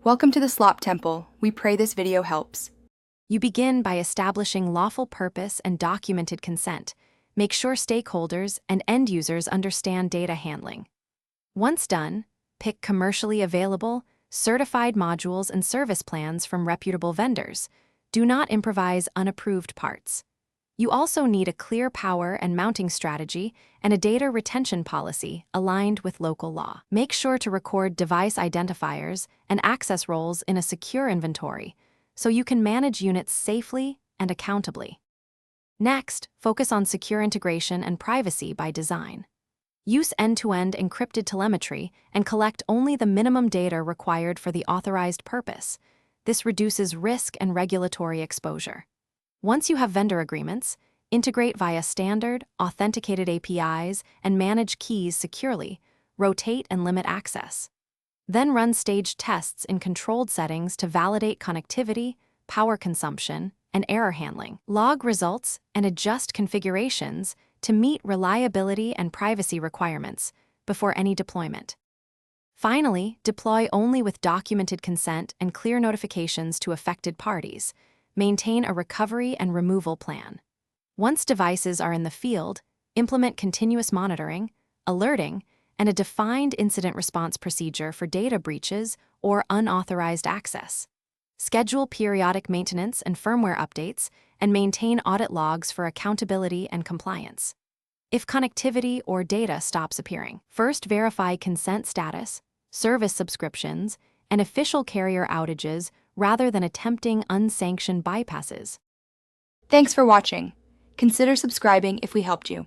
Welcome to the Slop Temple. We pray this video helps. You begin by establishing lawful purpose and documented consent. Make sure stakeholders and end users understand data handling. Once done, pick commercially available, certified modules and service plans from reputable vendors. Do not improvise unapproved parts. You also need a clear power and mounting strategy and a data retention policy aligned with local law. Make sure to record device identifiers and access roles in a secure inventory so you can manage units safely and accountably. Next, focus on secure integration and privacy by design. Use end-to-end encrypted telemetry and collect only the minimum data required for the authorized purpose. This reduces risk and regulatory exposure. Once you have vendor agreements, integrate via standard, authenticated APIs and manage keys securely, rotate and limit access. Then run staged tests in controlled settings to validate connectivity, power consumption, and error handling. Log results and adjust configurations to meet reliability and privacy requirements before any deployment. Finally, deploy only with documented consent and clear notifications to affected parties. Maintain a recovery and removal plan. Once devices are in the field, implement continuous monitoring, alerting, and a defined incident response procedure for data breaches or unauthorized access. Schedule periodic maintenance and firmware updates, and maintain audit logs for accountability and compliance. If connectivity or data stops appearing, first verify consent status, service subscriptions, and official carrier outages rather than attempting unsanctioned bypasses. Thanks for watching. Consider subscribing if we helped you.